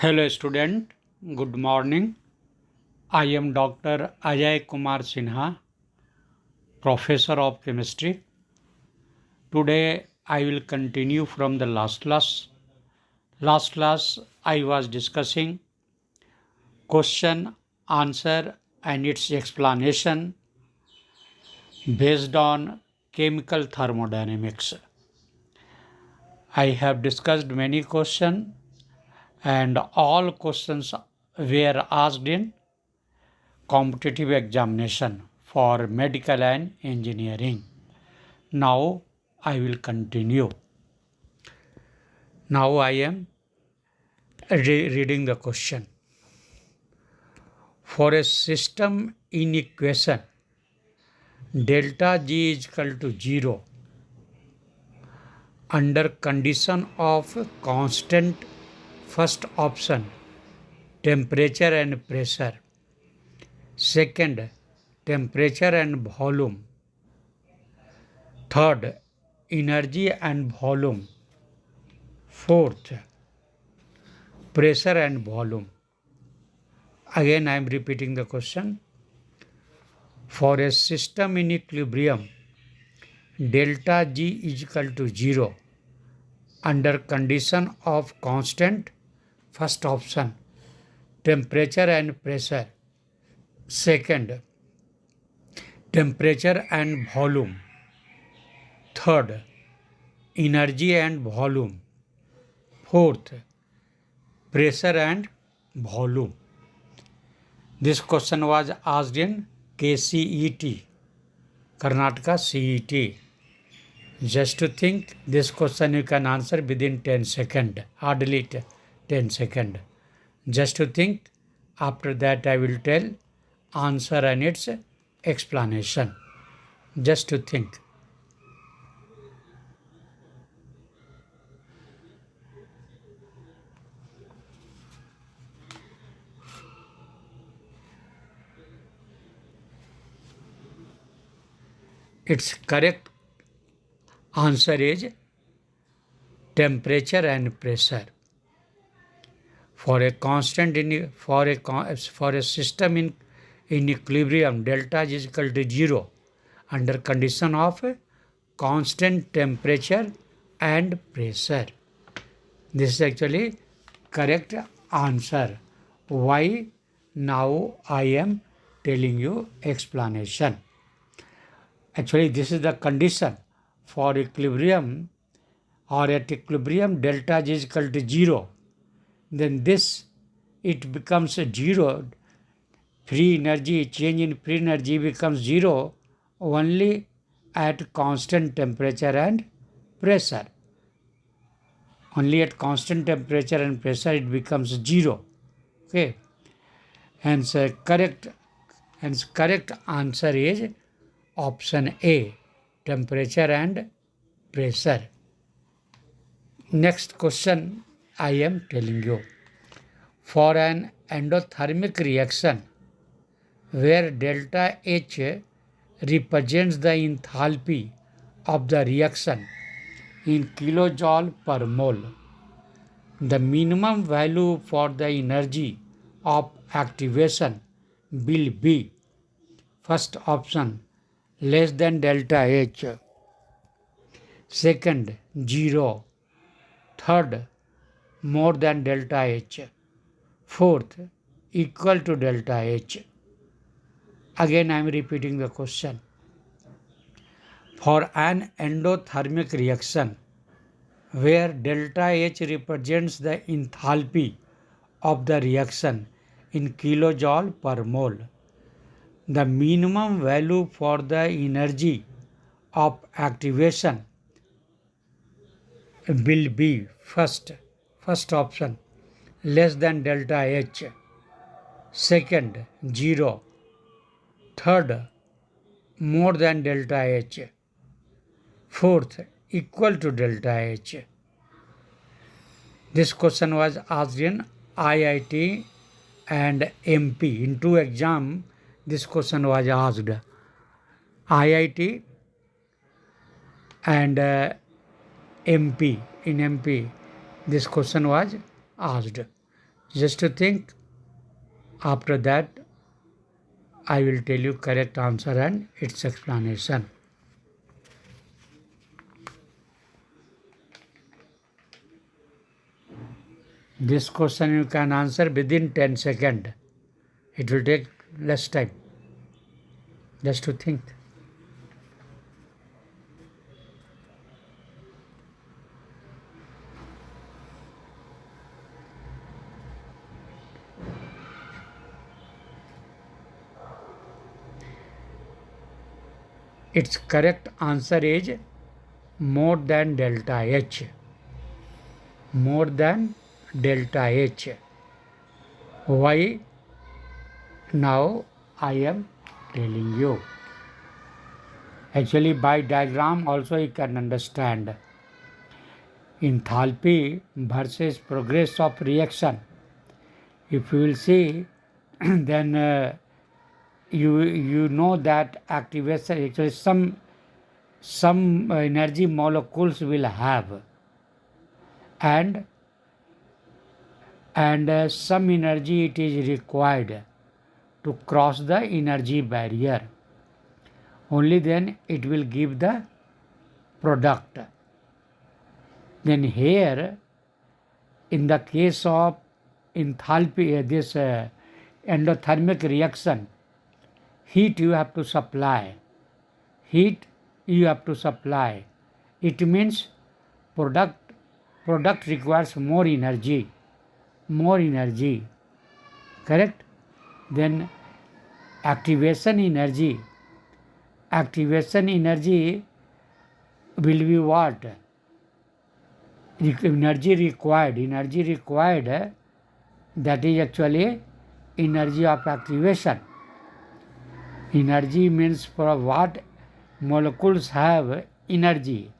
Hello student, good morning. I am Dr. Ajay Kumar Sinha, Professor of Chemistry. Today I will continue from the last class. Last class I was discussing question, answer and its explanation based on chemical thermodynamics. I have discussed many questions and all questions were asked in competitive examination for medical and engineering. Now I will continue. Now I am reading the question. For a system in equation, delta G is equal to 0 under condition of constant first option temperature and pressure, second temperature and volume, third energy and volume, fourth pressure and volume. Again I am repeating the question. For a system in equilibrium, delta G is equal to 0 under condition of constant first option temperature and pressure, second temperature and volume, third energy and volume, fourth pressure and volume. This question was asked in KCET, Karnataka CET. Just to think, this question you can answer within 10 seconds, hardly 10 seconds. Just to think, after that I will tell answer and its explanation. Just to think. Its correct answer is temperature and pressure. For a constant for a system in equilibrium, delta is equal to 0 under condition of constant temperature and pressure. This is actually correct answer. Why? Now I am telling you explanation. Actually, this is the condition for equilibrium, or at equilibrium delta is equal to 0. Then it becomes 0. Free energy, change in free energy becomes 0 only at constant temperature and pressure. Only at constant temperature and pressure it becomes 0. Okay. Hence correct answer is option A, temperature and pressure. Next question I am telling you. For an endothermic reaction where delta H represents the enthalpy of the reaction in kilojoule per mole, the minimum value for the energy of activation will be, first option, less than delta H, second 0, third more than delta H, fourth equal to delta H. Again I am repeating the question. For an endothermic reaction where delta H represents the enthalpy of the reaction in kilojoule per mole, the minimum value for the energy of activation will be, first option, less than delta H, second 0, third more than delta H, fourth equal to delta H. This question was asked in IIT and MP. In two exams this question was asked. IIT and MP. In MP this question was asked. Just to think. After that, I will tell you correct answer and its explanation. This question you can answer within 10 seconds. It will take less time. Just to think. Its correct answer is more than delta H. More than delta H. Why? Now I am telling you. Actually, by diagram also you can understand. Enthalpy versus progress of reaction. If you will see, then you know that activation actually some energy molecules will have, and some energy it is required to cross the energy barrier. Only then it will give the product. Then here, in the case of enthalpy, this endothermic reaction, heat you have to supply. Heat you have to supply. It means product requires more energy. More energy. Correct? Then activation energy. Activation energy will be what? Energy required, that is actually energy of activation. Energy means for what molecules have energy.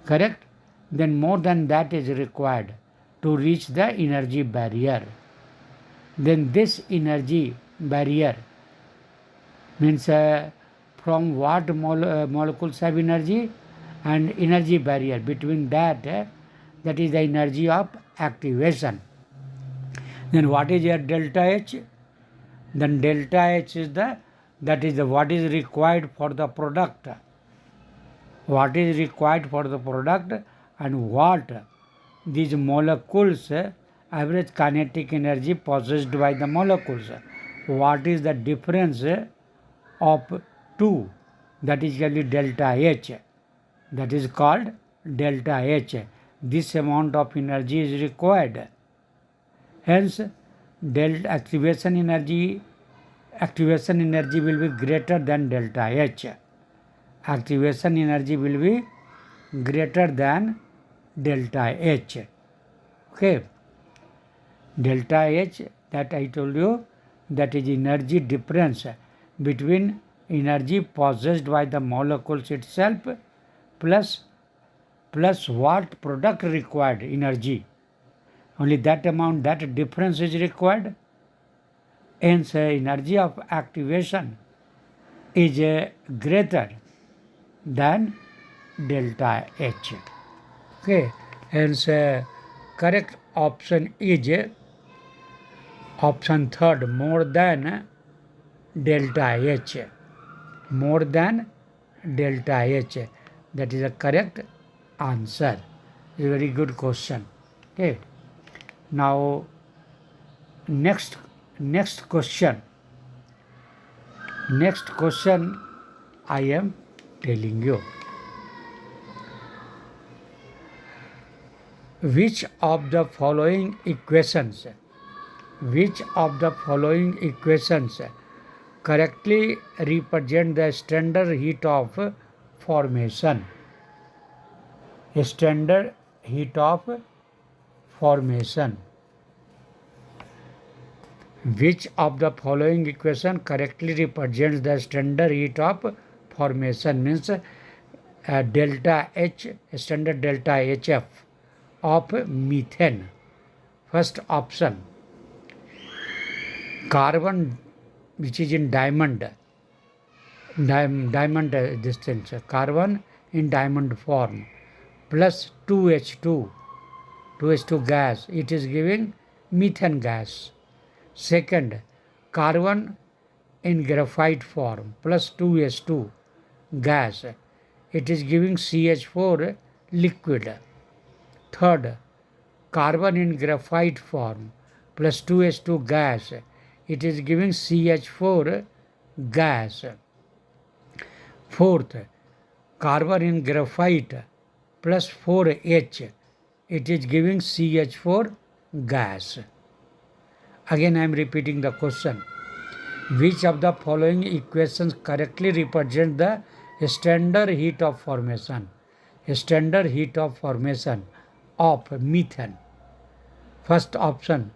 Correct? Then more than that is required to reach the energy barrier. Then this energy barrier means from what molecules have energy and energy barrier. Between that, that is the energy of activation. Then what is your delta H? Then delta H is what is required for the product. What is required for the product and what these molecules, average kinetic energy possessed by the molecules. What is the difference of two? That is called delta H. That is called delta H. This amount of energy is required. Hence, activation energy will be greater than delta H. Activation energy will be greater than delta H. Okay. Delta H, that I told you, that is energy difference between energy possessed by the molecules itself plus what product required energy. Only that amount, that difference is required. Hence, energy of activation is greater than delta H. Okay. Hence, correct option is option third, more than delta H. More than delta H. That is a correct answer. It's a very good question. Okay. Now, next question. Next question I am telling you. Which of the following equations correctly represent the standard heat of formation? Standard heat of formation. Which of the following equation correctly represents the standard heat of formation? Means delta H, standard delta HF of methane. First option, carbon which is in diamond distance, carbon in diamond form plus 2H2 gas, it is giving methane gas. Second, carbon in graphite form plus 2s2 gas. It is giving CH4 liquid. Third, carbon in graphite form plus 2s2 gas. It is giving CH4 gas. Fourth, carbon in graphite plus 4H. It is giving CH4 gas. Again I am repeating the question. Which of the following equations correctly represent the standard heat of formation? Standard heat of formation of methane. First option,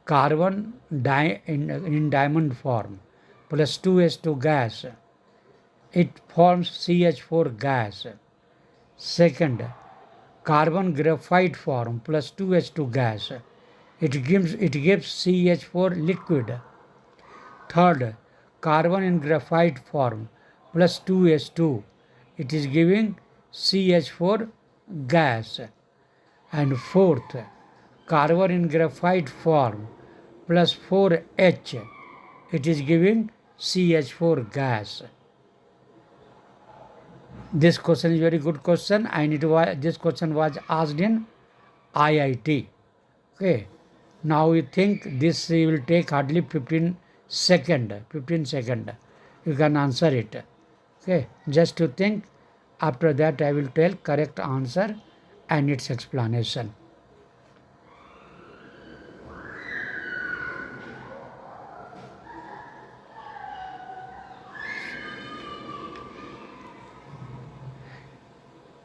carbon in diamond form plus 2s2 gas. It forms CH4 gas. Second, carbon graphite form plus 2s2 gas. It gives CH4 liquid. Third, carbon in graphite form plus 2s2. It is giving CH4 gas. And fourth, carbon in graphite form plus 4H. It is giving CH4 gas. This question is very good question, and this question was asked in IIT. Okay. Now you think this will take hardly 15 seconds. You can answer it. Okay. Just to think. After that I will tell correct answer and its explanation.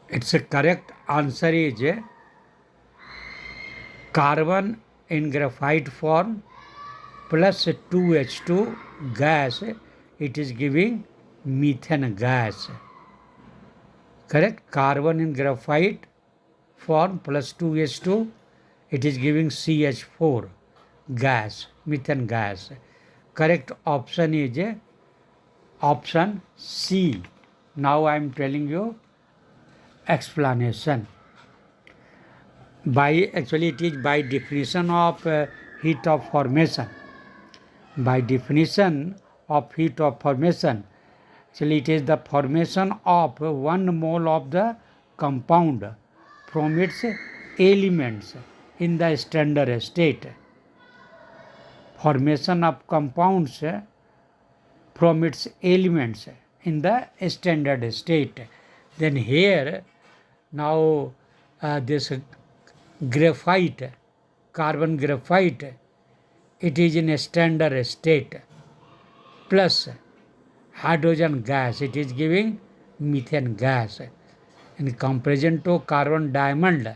Its correct answer is carbon in graphite form plus 2H2 gas. It is giving methane gas. Correct? Carbon in graphite form plus 2H2. It is giving CH4 gas, methane gas. Correct option is option C. Now I am telling you explanation. It is by definition of heat of formation. By definition of heat of formation, actually it is the formation of 1 mole of the compound from its elements in the standard state. Formation of compounds from its elements in the standard state. Then here now this graphite, carbon graphite, it is in a standard state plus hydrogen gas. It is giving methane gas. In comparison to carbon diamond,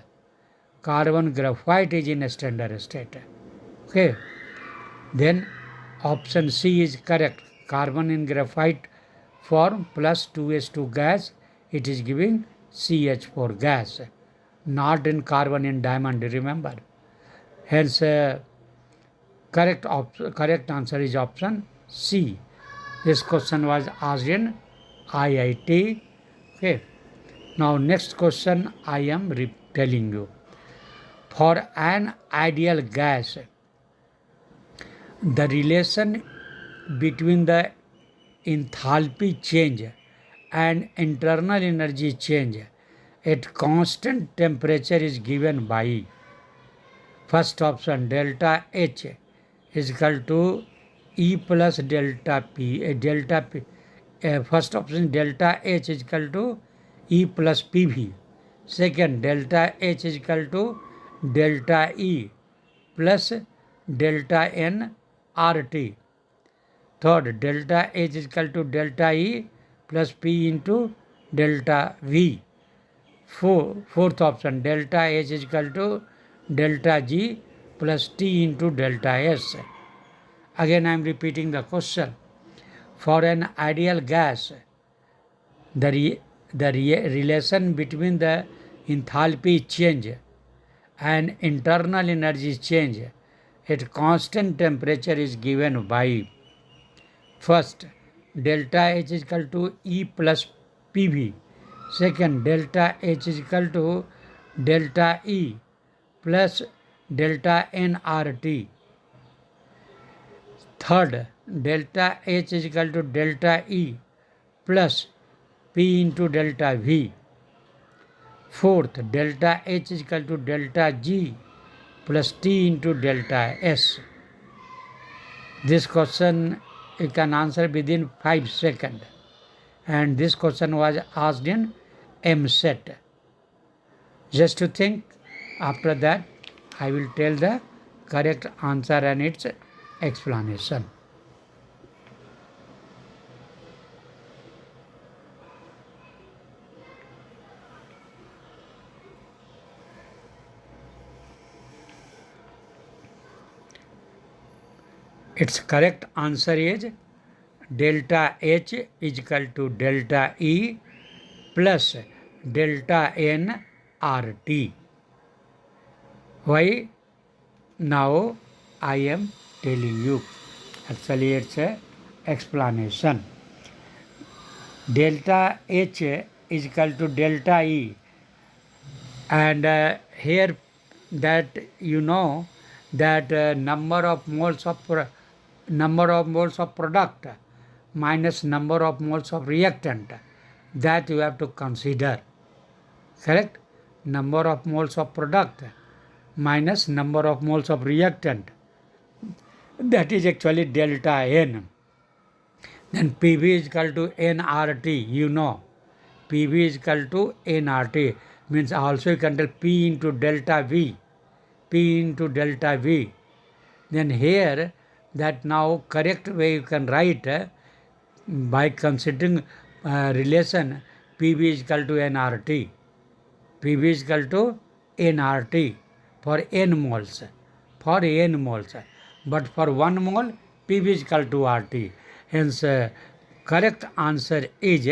carbon graphite is in a standard state. Okay. Then option C is correct. Carbon in graphite form plus 2s2 gas. It is giving CH4 gas. Not in carbon in diamond, remember. Hence, correct answer is option C. This question was asked in IIT. Okay. Now next question I am telling you. For an ideal gas, the relation between the enthalpy change and internal energy change at constant temperature is given by first option delta H is equal to E plus delta P. First option delta H is equal to E plus PV. Second, delta H is equal to delta E plus delta N RT. Third, delta H is equal to delta E plus P into delta V. Fourth option, delta H is equal to delta G plus T into delta S. Again I am repeating the question. For an ideal gas, the relation between the enthalpy change and internal energy change at constant temperature is given by first, delta H is equal to E plus PV. Second, delta H is equal to delta E plus delta nRT. Third, delta H is equal to delta E plus P into delta V. Fourth, delta H is equal to delta G plus T into delta S. This question you can answer within 5 seconds. And this question was asked in MSET. Just to think, after that I will tell the correct answer and its explanation. Its correct answer is delta H is equal to delta E plus delta N RT. Why? Now I am telling you. Actually, it's a explanation. Delta H is equal to delta E, and here that you know that number of moles of product minus number of moles of reactant, that you have to consider. Correct? Number of moles of product minus number of moles of reactant, that is actually delta N. Then PV is equal to nRT, you know. PV is equal to nRT, means also you can tell P into delta V. P into delta V. Then here, that now correct way you can write by considering relation PV is equal to nRT. PV is equal to nRT for n moles. For n moles. But for 1 mole, PV is equal to RT. Hence, correct answer is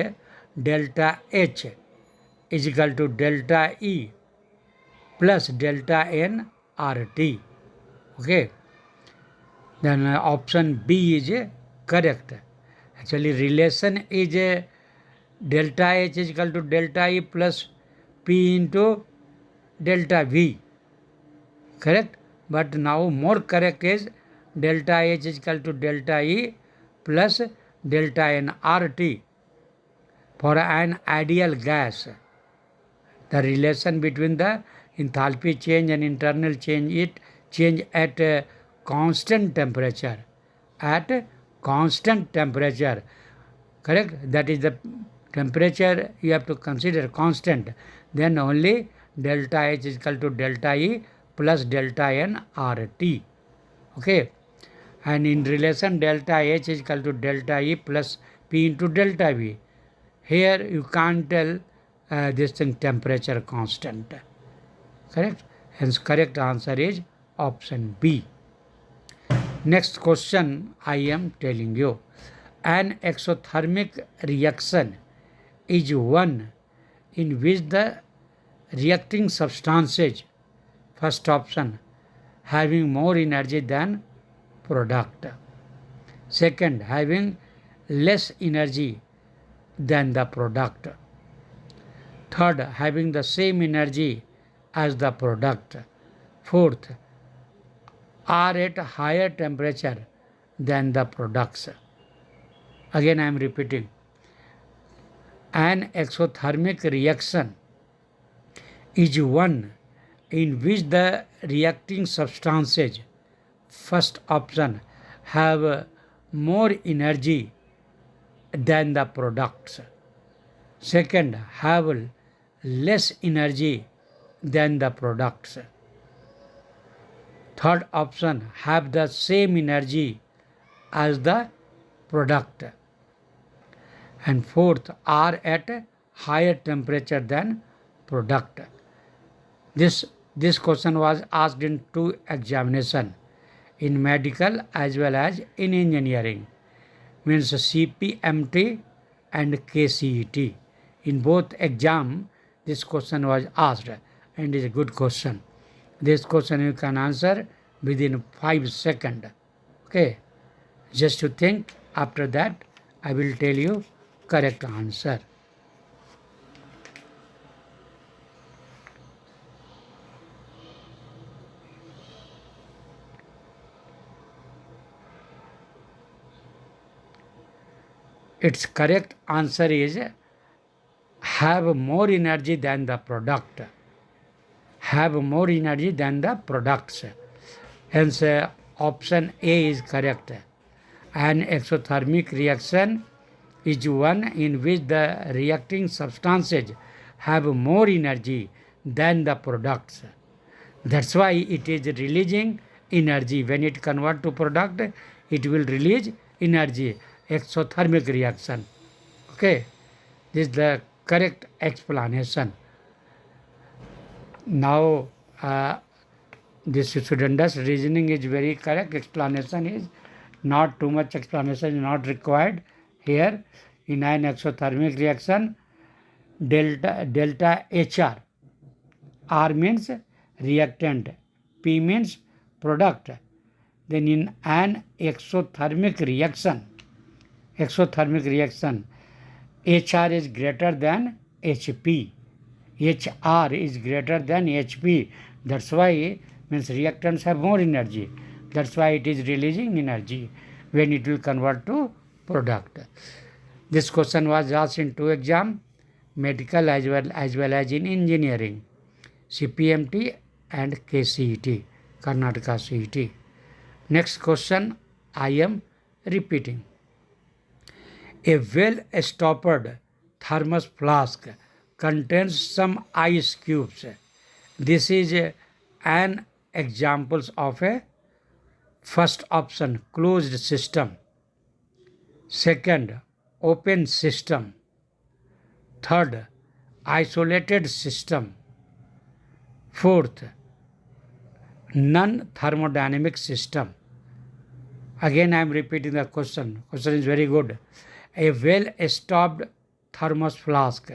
delta H is equal to delta E plus delta N RT. Okay. Then option B is correct. Actually, relation is delta H is equal to delta E plus P into delta V. Correct? But now more correct is delta H is equal to delta E plus delta N RT. For an ideal gas, the relation between the enthalpy change and internal change at constant temperature. At constant temperature. Correct? That is the temperature you have to consider constant. Then only delta H is equal to delta E plus delta N RT. Okay. And in relation delta H is equal to delta E plus P into delta V. Here you can't tell this thing temperature constant. Correct? Hence correct answer is option B. Next question I am telling you. An exothermic reaction is one in which the reacting substances, first option, having more energy than product. Second, having less energy than the product. Third, having the same energy as the product. Fourth, are at higher temperature than the products. Again I am repeating. An exothermic reaction is one in which the reacting substances, first option, have more energy than the products. Second, have less energy than the products. Third option, have the same energy as the product. And fourth, are at a higher temperature than product. This question was asked in 2 examinations, in medical as well as in engineering, means CPMT and KCET. In both exam, this question was asked and is a good question. This question you can answer within 5 seconds. Okay. Just to think, after that I will tell you correct answer. its correct answer is have more energy than the product. Have more energy than the products. Hence, option A is correct. An exothermic reaction is one in which the reacting substances have more energy than the products. That's why it is releasing energy. When it converts to product, it will release energy. Exothermic reaction. Okay, this is the correct explanation. Now, this student's reasoning is very correct. Explanation is not too much explanation is not required here. In an exothermic reaction, delta HR. R means reactant, P means product. Then in an exothermic reaction, HR is greater than HP. HR is greater than HP. That's why means reactants have more energy. That's why it is releasing energy when it will convert to product. This question was asked in 2 exams, medical as well as in engineering, CPMT and KCET, Karnataka CET. Next question I am repeating. A well-stoppered thermos flask contains some ice cubes. This is an example of a first option, closed system. Second, open system. Third, isolated system. Fourth, non-thermodynamic system. Again I am repeating the question. Question is very good. A well-stopped thermos flask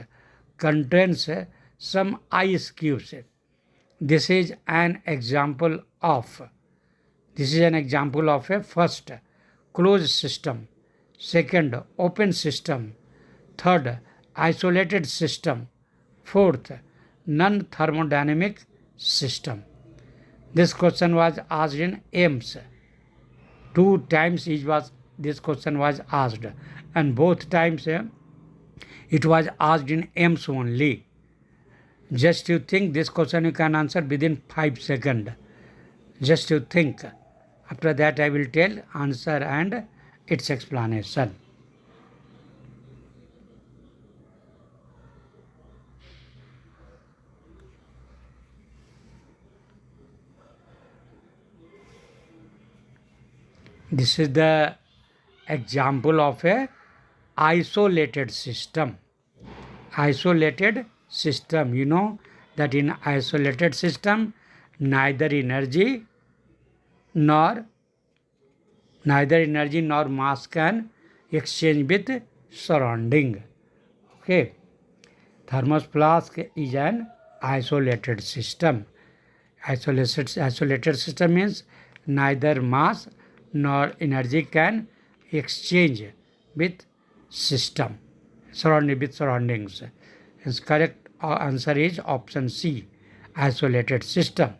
contains some ice cubes. This is an example of a first, closed system. Second, open system. Third, isolated system. Fourth, non-thermodynamic system. This question was asked in AIMS. 2 times this question was asked, and both times it was asked in AIMS only. Just you think this question you can answer within 5 seconds. Just you think. After that I will tell answer and its explanation. This is the example of a isolated system. Isolated system. You know that in isolated system neither energy nor mass can exchange with surrounding. Okay. Thermos flask is an isolated system. Isolated system means neither mass nor energy can exchange with surroundings. Hence correct answer is option C, isolated system.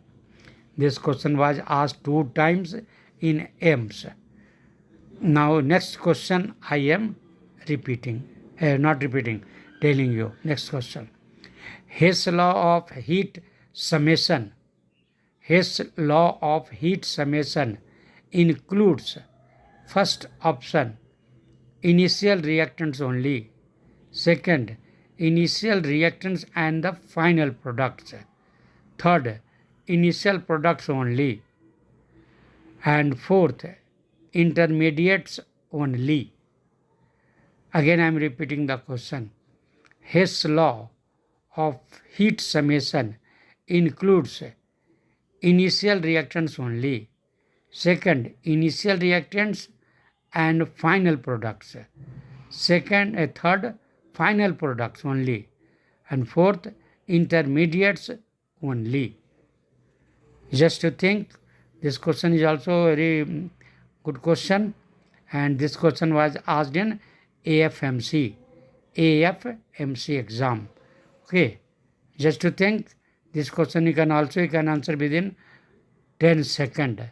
This question was asked 2 times in AIMS. Now next question I am telling you. Next question. Hess law of heat summation includes first option, initial reactants only. Second, initial reactants and the final products. Third, initial products only. And fourth, intermediates only. Again I am repeating the question. Hess law of heat summation includes initial reactants only. Second, initial reactants and final products. Third, final products only. And fourth, intermediates only. Just to think, this question is also a very good question, and this question was asked in AFMC exam. Okay, just to think, this question you can answer within 10 seconds.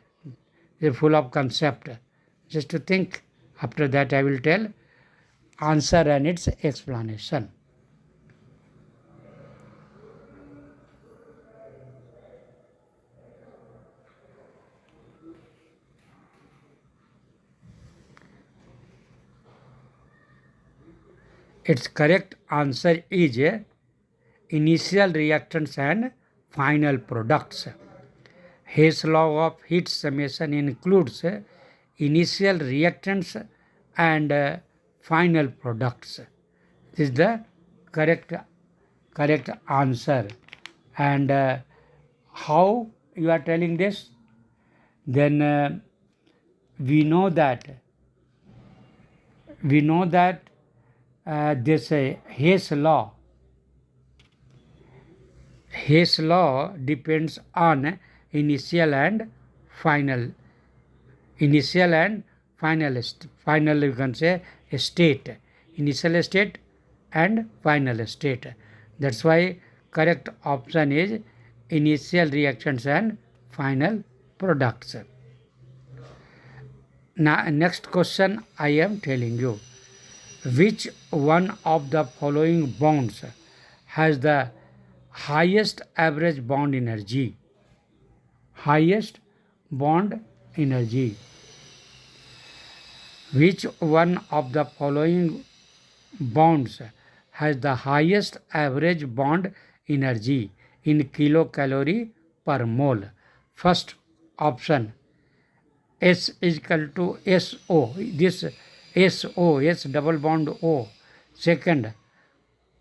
It's full of concept. Just to think. After that I will tell answer and its explanation. Its correct answer is initial reactants and final products. His law of heat summation includes initial reactants and final products. This is the correct answer. And how you are telling this? Then we know that this Hayes law depends on initial and final you can say state, initial state and final state. That's why correct option is initial reactions and final products. Now next question I am telling you, which one of the following bonds has the highest average bond energy? Highest bond energy. Which one of the following bonds has the highest average bond energy in kilocalorie per mole? First option, S is equal to SO. This SO, S double bond O. Second,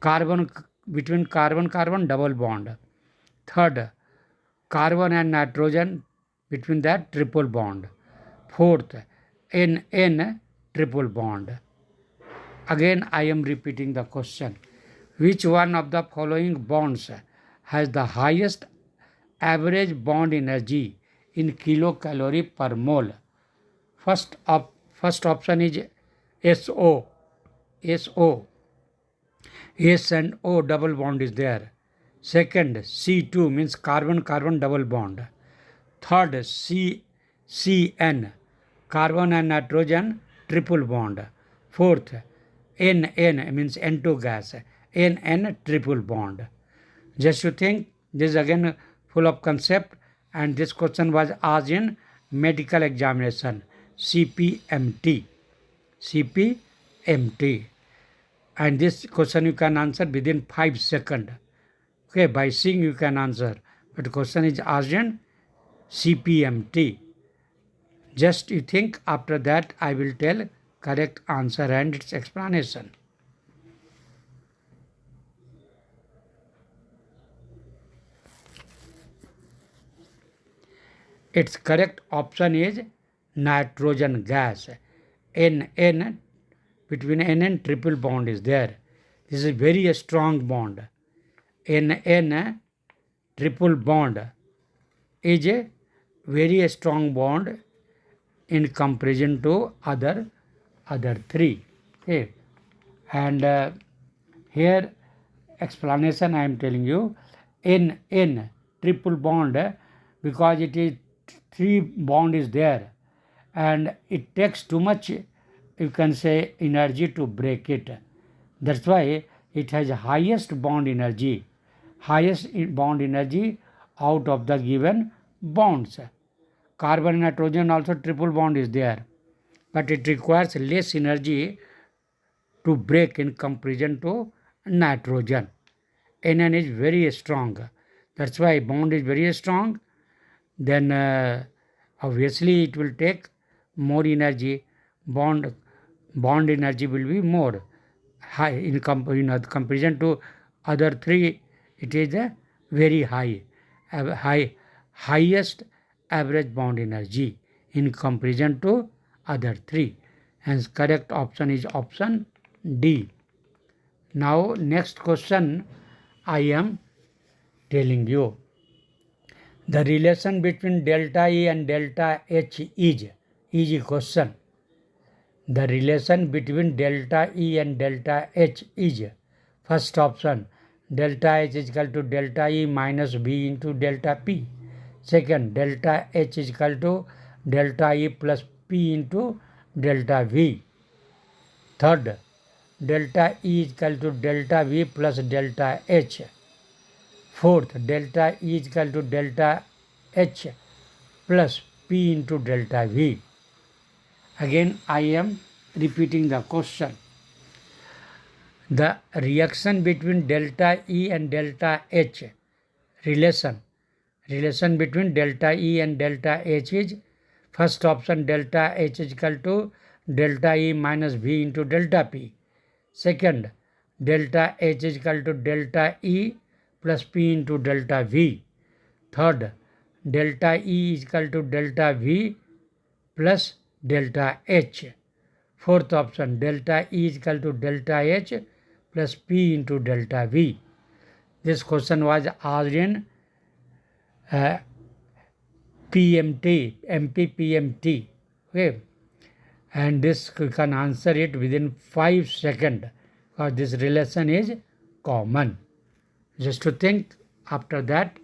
carbon between carbon double bond. Third, carbon and nitrogen between that triple bond. Fourth, N triple bond. Again I am repeating the question. Which one of the following bonds has the highest average bond energy in kilocalorie per mole? First option is SO. SO. S and O double bond is there. Second, C2 means carbon double bond. Third, CN, carbon and nitrogen triple bond. Fourth, NN means N2 gas, NN triple bond. Just you think, this is again full of concept, and this question was asked in medical examination, CPMT. And this question you can answer within 5 seconds. Okay, by seeing you can answer. But the question is asked in CPMT. Just you think, after that I will tell correct answer and its explanation. Its correct option is nitrogen gas. NN, between N and triple bond is there. This is a very strong bond. NN triple bond is a very strong bond in comparison to other three. Okay, and here explanation I am telling you. N triple bond, because it is 3 bond is there, and it takes too much, you can say, energy to break it. That's why it has highest bond energy out of the given bonds. Carbon and nitrogen also triple bond is there, but it requires less energy to break in comparison to nitrogen. NN is very strong. That's why bond is very strong. Then obviously it will take more energy. Bond energy will be more high in comparison to other 3. It is a very highest average bond energy in comparison to other 3. Hence correct option is option D. Now next question I am telling you. The relation between delta E and delta H is easy question. The relation between delta E and delta H is, first option, delta H is equal to delta E minus V into delta P. Second, delta H is equal to delta E plus P into delta V. Third, delta E is equal to delta V plus delta H. Fourth, delta E is equal to delta H plus P into delta V. Again, I am repeating the question. The reaction between delta E and delta H, relation between delta E and delta H is, first option, delta H is equal to delta E minus V into delta P. Second, delta H is equal to delta E plus P into delta V. Third, delta E is equal to delta V plus delta H. Fourth option, delta E is equal to delta H plus P into delta V. This question was asked in PMT, MP-PMT. Okay. And this you can answer it within 5 seconds because this relation is common. Just to think, after that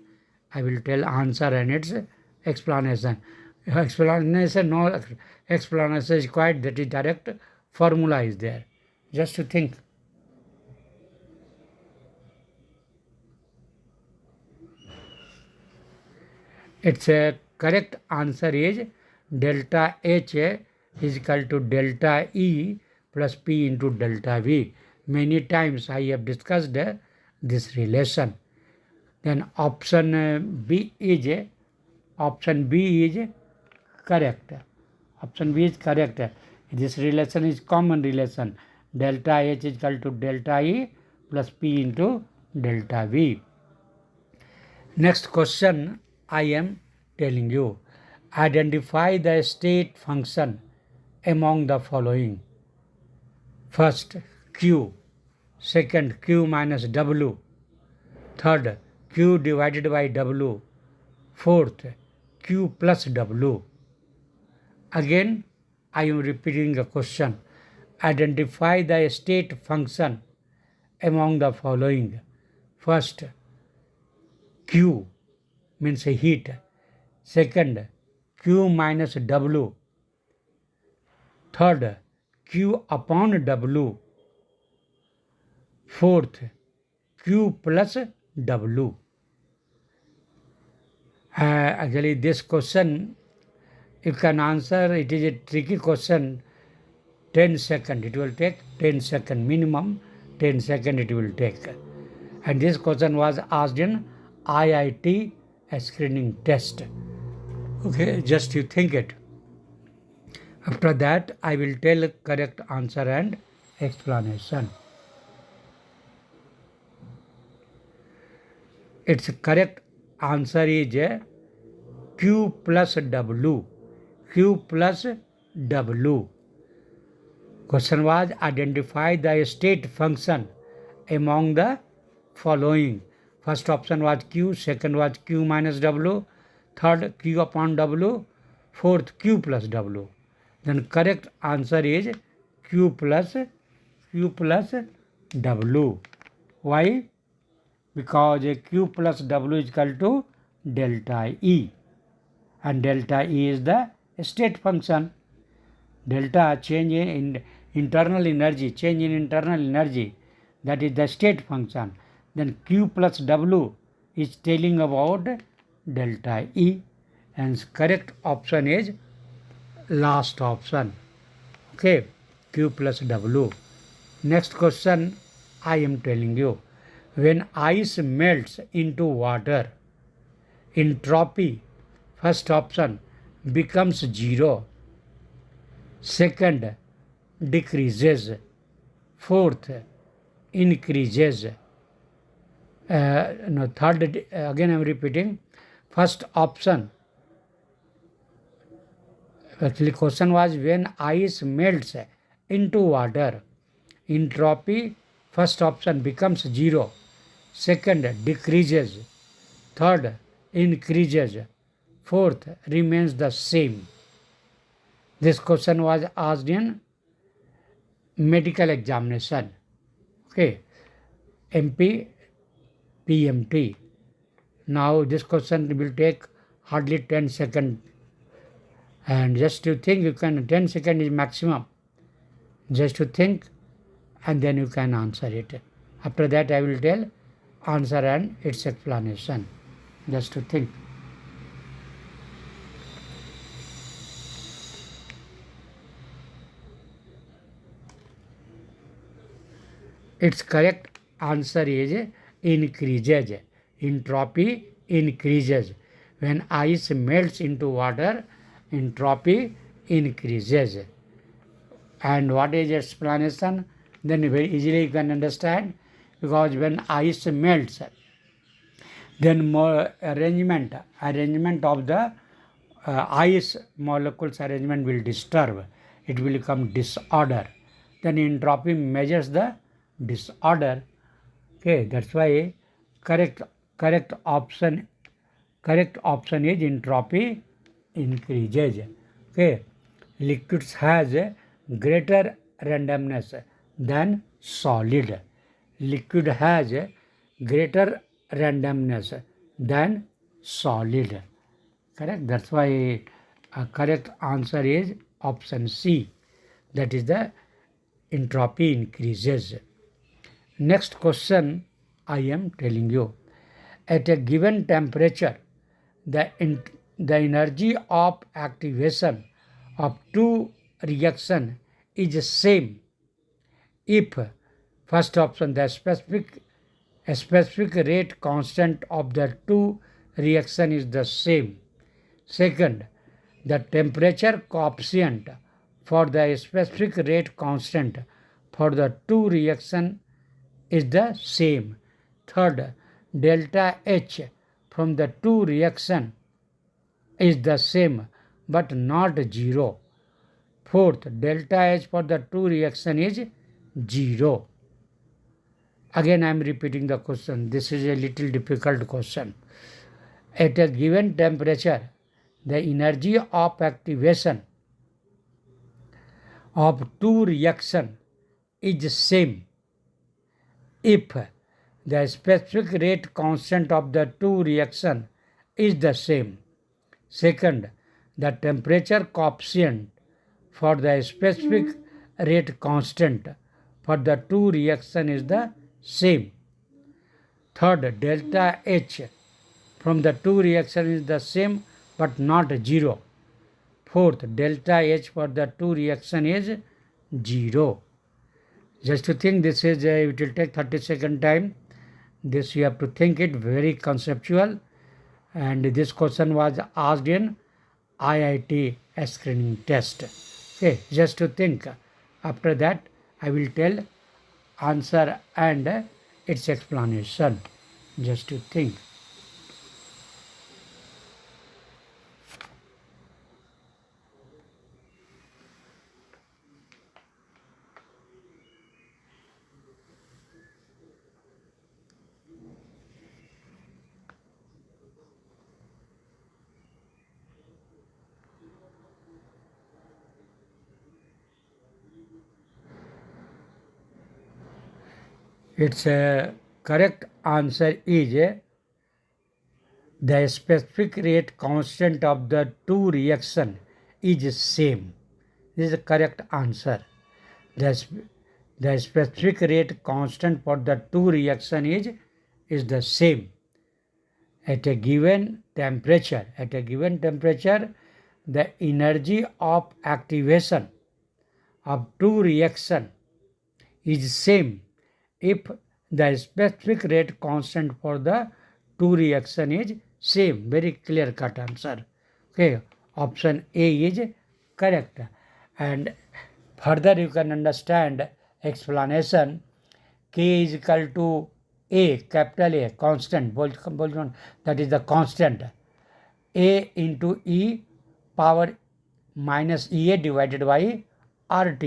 I will tell answer and its explanation. Explanation, no explanation is quite, that is direct formula is there. Just to think. Its correct answer is delta H is equal to delta E plus P into delta V. Many times I have discussed this relation. Then option B is correct. Option B is correct. This relation is common relation. Delta H is equal to delta E plus P into delta V. Next question I am telling you. Identify the state function among the following. First, Q. Second, Q minus W. Third, Q divided by W. Fourth, Q plus W. Again, I am repeating the question. Identify the state function among the following. First, Q means heat. Second, Q minus W. Third, Q upon W. Fourth, Q plus W. Actually, this question, you can answer, it is a tricky question, 10 seconds. It will take 10 seconds, minimum 10 seconds it will take. And this question was asked in IIT screening test. Okay, just you think it. After that, I will tell correct answer and explanation. Its correct answer is Q plus W. Q plus W. Question was identify the state function among the following. First option was Q, second was Q minus W, third Q upon W, fourth Q plus W. Then correct answer is Q plus W. Why? Because Q plus W is equal to delta E, and delta E is the state function. Delta, change in internal energy, that is the state function. Then Q plus W is telling about delta E, and correct option is last option. Okay, Q plus W. Next question I am telling you. When ice melts into water, entropy, first option, becomes 0. Second, decreases. Fourth, increases. Third, again I am repeating. First option, actually question was when ice melts into water, entropy, first option, becomes 0. Second, decreases. Third, increases. Fourth, remains the same. This question was asked in medical examination. Okay, MP, PMT. Now this question will take hardly 10 seconds. And just to think, you can, 10 seconds is maximum. Just to think and then you can answer it. After that I will tell answer and its explanation. Just to think. Its correct answer is increases. Entropy increases. When ice melts into water, entropy increases. And what is explanation? Then very easily you can understand, because when ice melts, then more arrangement of the ice molecules arrangement will disturb. It will become disorder. Then entropy measures the disorder. Okay, that's why correct option is entropy increases. Okay, liquids has greater randomness than solid. Liquid has greater randomness than solid. Correct? That's why correct answer is option C. That is the entropy increases. Next question I am telling you. At a given temperature, the energy of activation of two reactions is same if, first option, the specific rate constant of the two reaction is the same. Second, the temperature coefficient for the specific rate constant for the two reaction is the same. Third, delta H from the two reaction is the same but not 0. Fourth, delta H for the two reaction is 0. Again I am repeating the question. This is a little difficult question. At a given temperature, the energy of activation of two reaction is same if the specific rate constant of the two reaction is the same. Second, the temperature coefficient for the specific rate constant for the two reaction is the same. Third, delta H from the two reaction is the same but not 0. Fourth, delta H for the two reaction is 0. Just to think, this is it will take 30-second time. This you have to think it very conceptual, and this question was asked in IIT screening test. Okay, just to think. After that I will tell answer and its explanation. Just to think. Its correct answer is the specific rate constant of the two reaction is same. This is the correct answer. The specific rate constant for the two reaction is the same. At a given temperature, the energy of activation of two reaction is same if the specific rate constant for the two reaction is same. Very clear cut answer. Okay, option A is correct. And further you can understand explanation. K is equal to A, capital A, constant, that is the constant. A into E power minus EA divided by RT.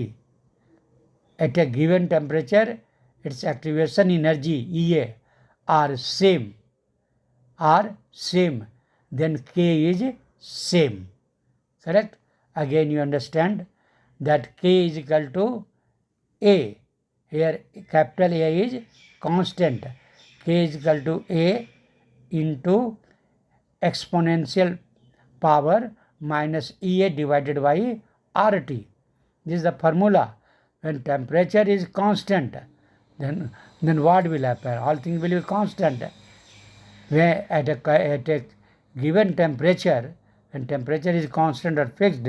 At a given temperature, its activation energy EA are same, then K is same. Correct? Again you understand that K is equal to A. Here capital A is constant. K is equal to A into exponential power minus EA divided by RT. This is the formula. when temperature is constant, then what will happen? All things will be constant. Where at a given temperature, when temperature is constant or fixed,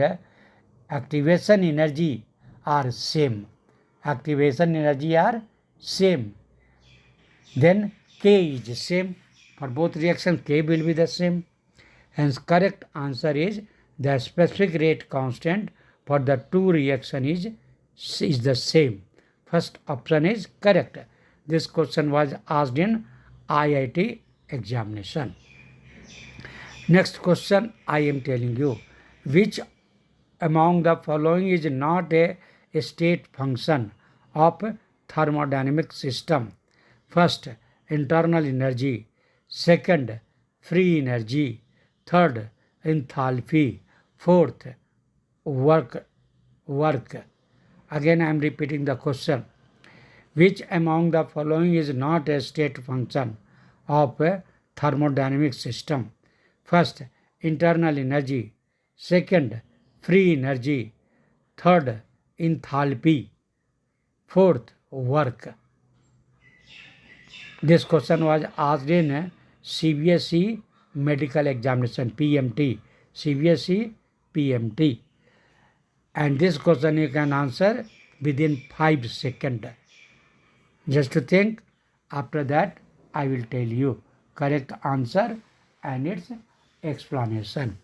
activation energy are same. Activation energy are same. Then K is same. For both reactions, K will be the same. Hence, correct answer is the specific rate constant for the two reactions is the same. First option is correct. This question was asked in IIT examination. Next question I am telling you. Which among the following is not a state function of thermodynamic system? First, internal energy. Second, free energy. Third, enthalpy. Fourth, work. Again I am repeating the question. Which among the following is not a state function of a thermodynamic system? First, internal energy. Second, free energy. Third, enthalpy. Fourth, work. This question was asked in CBSE medical examination, PMT. CBSE PMT. And this question you can answer within 5 seconds. Just to think, after that I will tell you correct answer and its explanation.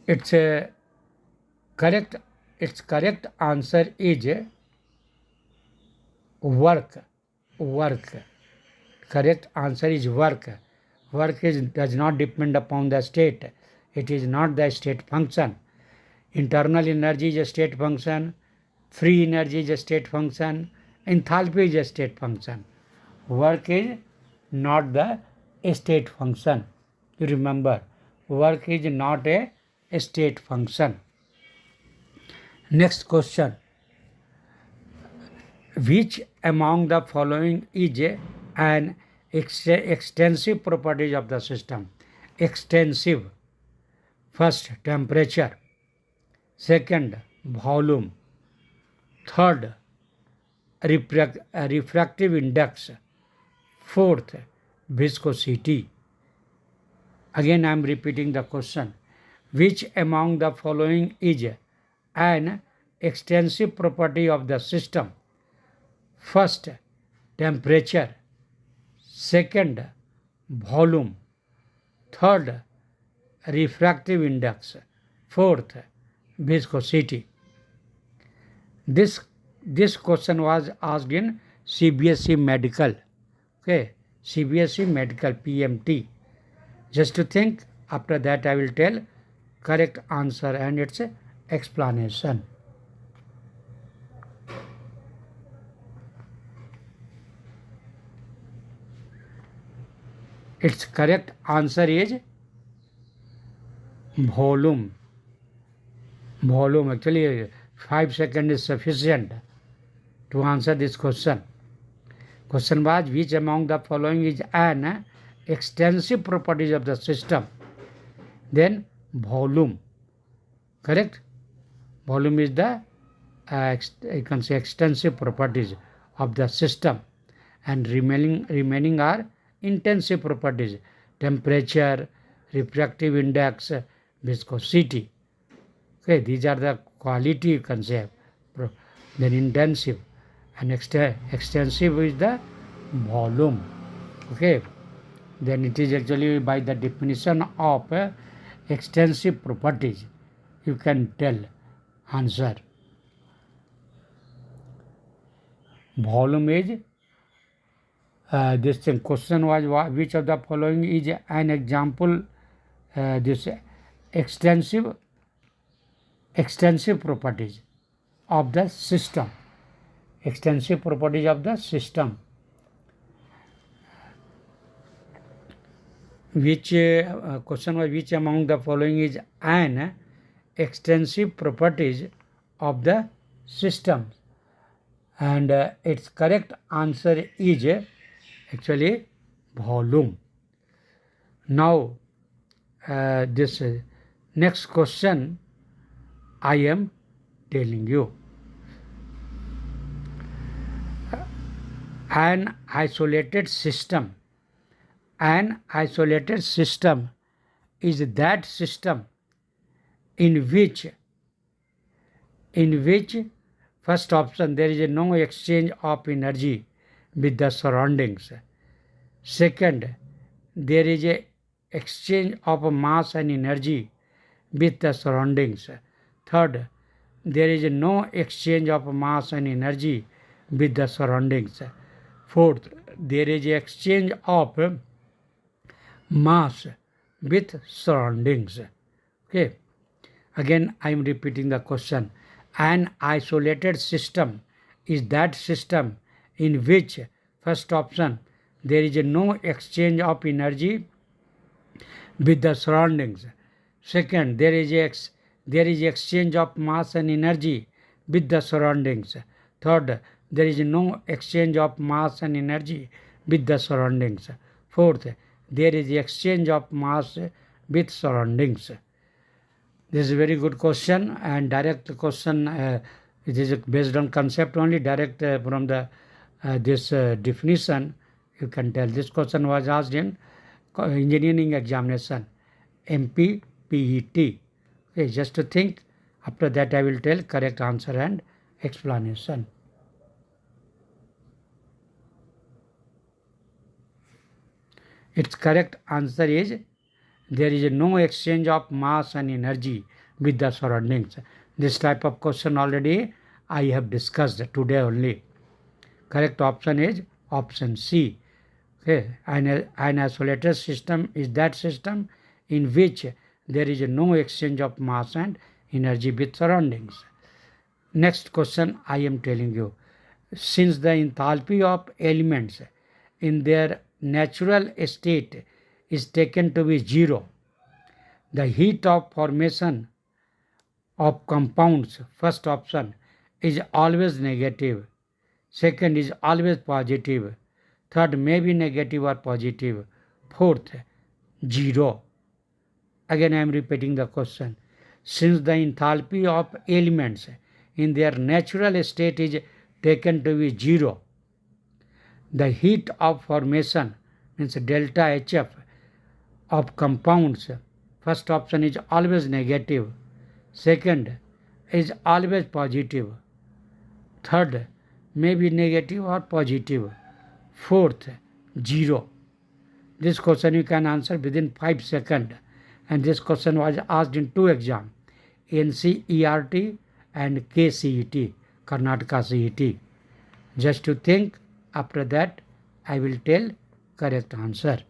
Its correct answer is work. Correct answer is work. Work does not depend upon the state. It is not the state function. Internal energy is a state function. Free energy is a state function. Enthalpy is a state function. Work is not the state function. You remember, work is not a state function. Next question. Which among the following is an extensive properties of the system? Extensive. First, temperature. Second, volume. Third, refractive index. Fourth, viscosity. Again I am repeating the question. Which among the following is an extensive property of the system? First, temperature. Second, volume. Third, refractive index. Fourth, viscosity. This question was asked in CBSE medical. Okay, CBSE medical PMT. Just to think, after that I will tell correct answer and its explanation. Its correct answer is volume. Actually 5 seconds is sufficient to answer this question. Question was, which among the following is an extensive properties of the system? Then volume. Correct? Volume is the you can say extensive properties of the system, and remaining are intensive properties: temperature, refractive index, viscosity. Okay, these are the quality you can say. Then intensive and extensive is the volume. Okay, then it is actually by the definition of extensive properties you can tell answer. Volume is this thing. Question was, which of the following is an example this extensive properties of the system. Extensive properties of the system. Which question was, which among the following is an extensive properties of the system? And its correct answer is actually volume. Now this next question I am telling you. An isolated system. An isolated system is that system in which first option there is no exchange of energy with the surroundings. Second, there is a exchange of mass and energy with the surroundings. Third, there is no exchange of mass and energy with the surroundings. Fourth, there is exchange of mass with surroundings. Okay. Again, I am repeating the question. An isolated system is that system in which, first option, there is no exchange of energy with the surroundings. Second, there is exchange of mass and energy with the surroundings. Third, there is no exchange of mass and energy with the surroundings. Fourth, there is exchange of mass with surroundings. This is a very good question and direct question. It is based on concept only, direct from the this definition. You can tell this question was asked in engineering examination, MP PET. Okay, just to think. After that, I will tell correct answer and explanation. Its correct answer is there is no exchange of mass and energy with the surroundings. This type of question already I have discussed today only. Correct option is option C. Okay. An isolated system is that system in which there is no exchange of mass and energy with surroundings. Next question I am telling you. Since the enthalpy of elements in their natural state is taken to be zero, the heat of formation of compounds, first option, is always negative. Second is always positive. Third may be negative or positive. Fourth, zero. Again I am repeating the question. Since the enthalpy of elements in their natural state is taken to be zero, the heat of formation means delta HF of compounds, first option is always negative. Second is always positive. Third may be negative or positive. Fourth, zero. This question you can answer within 5 seconds. And this question was asked in 2 exams, NCERT and KCET, Karnataka CET. Just to think, after that I will tell correct answer.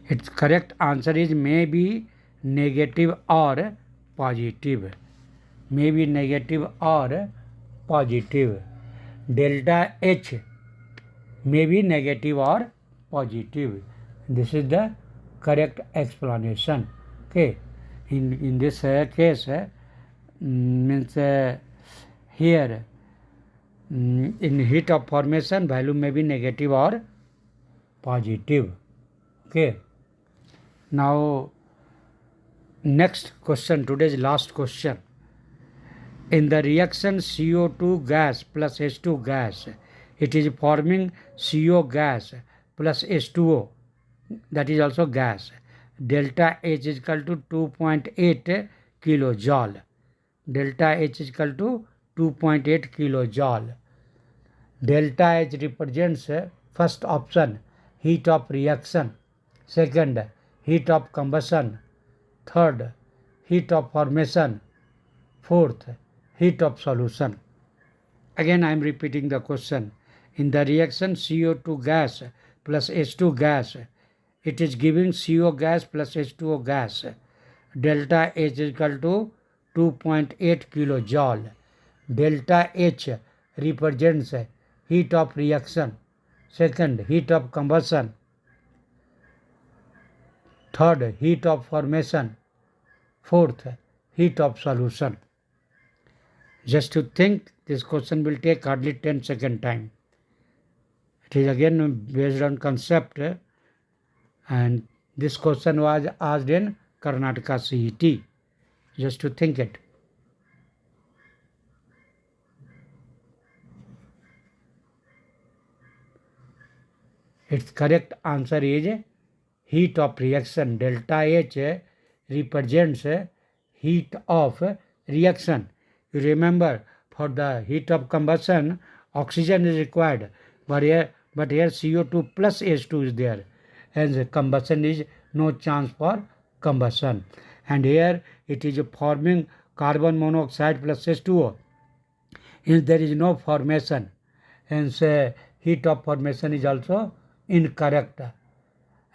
Its correct answer is may be negative or positive. May be negative or positive. Delta H may be negative or positive. This is the correct explanation. Okay. In this case, means here in heat of formation value may be negative or positive. Okay. Now next question, today's last question. In the reaction CO2 gas plus H2 gas, it is forming CO gas plus H2O, that is also gas. Delta H is equal to 2.8 kilojoule. Delta H is equal to 2.8 kilojoule. Delta H represents first option, heat of reaction. Second, heat of combustion. Third, heat of formation. Fourth, heat of solution. Again I am repeating the question. In the reaction CO2 gas plus H2 gas, it is giving CO gas plus H2O gas. Delta H is equal to 2.8 kilojoule. Delta H represents heat of reaction. Second, heat of combustion. Third, heat of formation. Fourth, heat of solution. Just to think, this question will take hardly 10 second time. It is again based on concept, and this question was asked in Karnataka CET. Just to think it. Its correct answer is heat of reaction. Delta H represents heat of reaction. You remember, for the heat of combustion, oxygen is required, but here CO2 plus H2 is there. Hence, combustion is no chance for combustion. And here it is forming carbon monoxide plus H2O. Hence, there is no formation. Hence, heat of formation is also incorrect.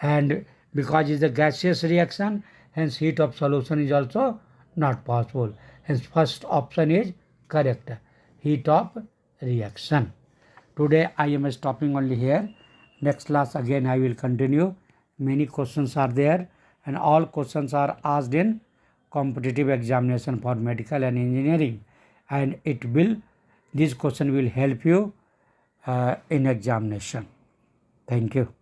And because it is a gaseous reaction, hence heat of solution is also not possible. Hence, first option is correct. Heat of reaction. Today I am stopping only here. Next class again I will continue. Many questions are there, and all questions are asked in competitive examination for medical and engineering, and this question will help you in examination. Thank you.